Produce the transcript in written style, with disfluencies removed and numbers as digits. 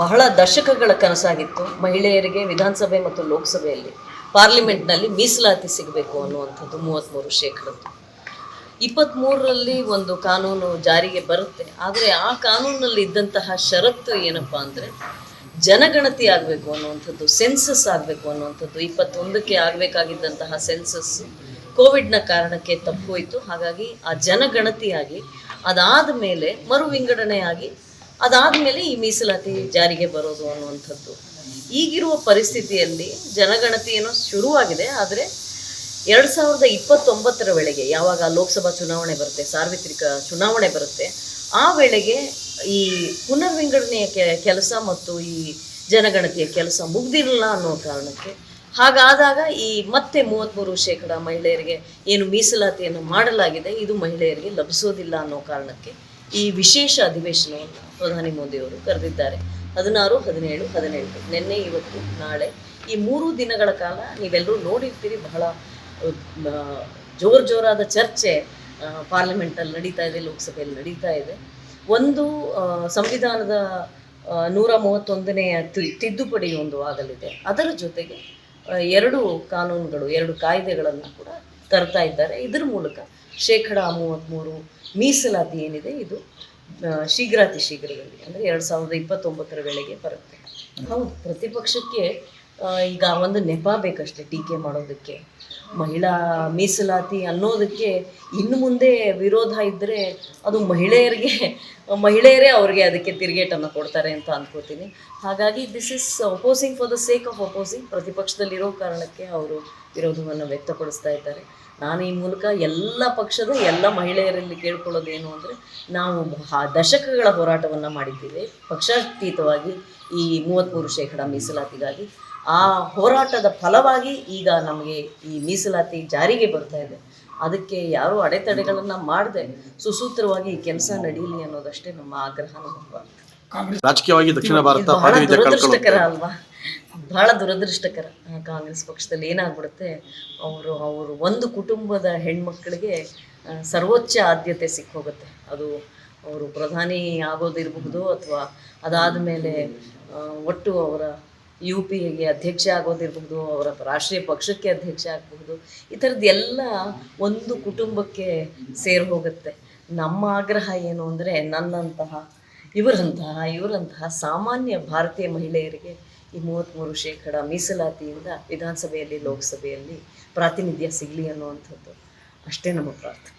ಬಹಳ ದಶಕಗಳ ಕನಸಾಗಿತ್ತು. ಮಹಿಳೆಯರಿಗೆ ವಿಧಾನಸಭೆ ಮತ್ತು ಲೋಕಸಭೆಯಲ್ಲಿ ಪಾರ್ಲಿಮೆಂಟ್ನಲ್ಲಿ ಮೀಸಲಾತಿ ಸಿಗಬೇಕು ಅನ್ನುವಂಥದ್ದು 33%. 23ರಲ್ಲಿ ಒಂದು ಕಾನೂನು ಜಾರಿಗೆ ಬರುತ್ತೆ. ಆದರೆ ಆ ಕಾನೂನಲ್ಲಿ ಇದ್ದಂತಹ ಷರತ್ತು ಏನಪ್ಪ ಅಂದರೆ ಜನಗಣತಿ ಆಗಬೇಕು ಅನ್ನುವಂಥದ್ದು, ಸೆನ್ಸಸ್ ಆಗಬೇಕು ಅನ್ನುವಂಥದ್ದು. 21ಕ್ಕೆ ಆಗಬೇಕಾಗಿದ್ದಂತಹ ಸೆನ್ಸಸ್ ಕೋವಿಡ್ನ ಕಾರಣಕ್ಕೆ ತಪ್ಪೋಯಿತು. ಹಾಗಾಗಿ ಆ ಜನಗಣತಿಯಾಗಿ ಅದಾದ ಮೇಲೆ ಮರು ವಿಂಗಡಣೆಯಾಗಿ ಅದಾದಮೇಲೆ ಈ ಮೀಸಲಾತಿ ಜಾರಿಗೆ ಬರೋದು ಅನ್ನುವಂಥದ್ದು. ಈಗಿರುವ ಪರಿಸ್ಥಿತಿಯಲ್ಲಿ ಜನಗಣತಿ ಏನೋ ಶುರುವಾಗಿದೆ. ಆದರೆ 2029ರ ವೇಳೆಗೆ, ಯಾವಾಗ ಲೋಕಸಭಾ ಚುನಾವಣೆ ಬರುತ್ತೆ, ಸಾರ್ವತ್ರಿಕ ಚುನಾವಣೆ ಬರುತ್ತೆ, ಆ ವೇಳೆಗೆ ಈ ಪುನರ್ವಿಂಗಡಣೆಯ ಕೆಲಸ ಮತ್ತು ಈ ಜನಗಣತಿಯ ಕೆಲಸ ಮುಗ್ದಿರಲ್ಲ ಅನ್ನೋ ಕಾರಣಕ್ಕೆ, ಹಾಗಾದಾಗ ಈ ಮತ್ತೆ 33% ಮಹಿಳೆಯರಿಗೆ ಏನು ಮೀಸಲಾತಿಯನ್ನು ಮಾಡಲಾಗಿದೆ ಇದು ಮಹಿಳೆಯರಿಗೆ ಲಭಿಸೋದಿಲ್ಲ ಅನ್ನೋ ಕಾರಣಕ್ಕೆ ಈ ವಿಶೇಷ ಅಧಿವೇಶನವನ್ನು ಪ್ರಧಾನಿ ಮೋದಿಯವರು ಕರೆದಿದ್ದಾರೆ. 16, 17, 18 ನಿನ್ನೆ, ಇವತ್ತು, ನಾಳೆ ಈ 3 ದಿನಗಳ ಕಾಲ ನೀವೆಲ್ಲರೂ ನೋಡಿರ್ತೀರಿ. ಬಹಳ ಜೋರಾದ ಚರ್ಚೆ ಪಾರ್ಲಿಮೆಂಟಲ್ಲಿ ನಡೀತಾ ಇದೆ, ಲೋಕಸಭೆಯಲ್ಲಿ ನಡೀತಾ ಇದೆ. ಒಂದು ಸಂವಿಧಾನದ 131ನೇ ತಿದ್ದುಪಡಿ ಒಂದು ಆಗಲಿದೆ. ಅದರ ಜೊತೆಗೆ 2 ಕಾನೂನುಗಳು, 2 ಕಾಯ್ದೆಗಳನ್ನು ಕೂಡ ತರ್ತಾ ಇದ್ದಾರೆ. ಇದರ ಮೂಲಕ 33% ಮೀಸಲಾತಿ ಏನಿದೆ ಇದು ಶೀಘ್ರದಲ್ಲಿ ಅಂದರೆ 2029ರ ವೇಳೆಗೆ ಬರುತ್ತೆ. ಹೌದು, ಪ್ರತಿಪಕ್ಷಕ್ಕೆ ಈಗ ಒಂದು ನೆಪ ಬೇಕಷ್ಟೇ ಟೀಕೆ ಮಾಡೋದಕ್ಕೆ. ಮಹಿಳಾ ಮೀಸಲಾತಿ ಅನ್ನೋದಕ್ಕೆ ಇನ್ನು ಮುಂದೆ ವಿರೋಧ ಇದ್ದರೆ ಅದು ಮಹಿಳೆಯರೇ ಅವ್ರಿಗೆ ಅದಕ್ಕೆ ತಿರುಗೇಟನ್ನು ಕೊಡ್ತಾರೆ ಅಂತ ಅಂದ್ಕೋತೀನಿ. ಹಾಗಾಗಿ this is opposing for the sake of opposing. ಪ್ರತಿಪಕ್ಷದಲ್ಲಿರೋ ಕಾರಣಕ್ಕೆ ಅವರು ವಿರೋಧವನ್ನು ವ್ಯಕ್ತಪಡಿಸ್ತಾ ಇದ್ದಾರೆ. ನಾನು ಈ ಮೂಲಕ ಎಲ್ಲ ಪಕ್ಷದ ಎಲ್ಲ ಮಹಿಳೆಯರಲ್ಲಿ ಕೇಳ್ಕೊಳ್ಳೋದೇನು ಅಂದರೆ, ನಾವು ದಶಕಗಳ ಹೋರಾಟವನ್ನು ಮಾಡಿದ್ದೀವಿ ಪಕ್ಷಾತೀತವಾಗಿ ಈ 33% ಮೀಸಲಾತಿಗಾಗಿ. ಆ ಹೋರಾಟದ ಫಲವಾಗಿ ಈಗ ನಮಗೆ ಈ ಮೀಸಲಾತಿ ಜಾರಿಗೆ ಬರ್ತಾ ಇದೆ. ಅದಕ್ಕೆ ಯಾರೂ ಅಡೆತಡೆಗಳನ್ನು ಮಾಡದೆ ಸುಸೂತ್ರವಾಗಿ ಈ ಕೆಲಸ ನಡೀಲಿ ಅನ್ನೋದಷ್ಟೇ ನಮ್ಮ ಆಗ್ರಹ, ನಮ್ಮ ರಾಜಕೀಯವಾಗಿ ದಕ್ಷಿಣ ಭಾರತ ಬಹಳ ದುರದೃಷ್ಟಕರ ಅಲ್ವಾ? ಬಹಳ ದುರದೃಷ್ಟಕರ. ಕಾಂಗ್ರೆಸ್ ಪಕ್ಷದಲ್ಲಿ ಏನಾಗ್ಬಿಡುತ್ತೆ, ಅವರು ಒಂದು ಕುಟುಂಬದ ಹೆಣ್ಮಕ್ಳಿಗೆ ಸರ್ವೋಚ್ಚ ಆದ್ಯತೆ ಸಿಕ್ಕೋಗುತ್ತೆ. ಅದು ಅವರು ಪ್ರಧಾನಿ ಆಗೋದಿರಬಹುದು, ಅಥವಾ ಅದಾದ ಮೇಲೆ ಒಟ್ಟು ಅವರ UPAಗೆ ಅಧ್ಯಕ್ಷ ಆಗೋದಿರಬಹುದು, ಅವರ ರಾಷ್ಟ್ರೀಯ ಪಕ್ಷಕ್ಕೆ ಅಧ್ಯಕ್ಷ ಆಗಬಹುದು. ಈ ಥರದ್ದು ಎಲ್ಲ ಒಂದು ಕುಟುಂಬಕ್ಕೆ ಸೇರಿ ಹೋಗುತ್ತೆ. ನಮ್ಮ ಆಗ್ರಹ ಏನು ಅಂದರೆ, ನನ್ನಂತಹ ಇವರಂತಹ ಸಾಮಾನ್ಯ ಭಾರತೀಯ ಮಹಿಳೆಯರಿಗೆ ಈ 33% ಮೀಸಲಾತಿಯಿಂದ ವಿಧಾನಸಭೆಯಲ್ಲಿ ಲೋಕಸಭೆಯಲ್ಲಿ ಪ್ರಾತಿನಿಧ್ಯ ಸಿಗಲಿ ಅನ್ನುವಂಥದ್ದು ಅಷ್ಟೇ ನಮ್ಮ ಪ್ರಾರ್ಥನೆ.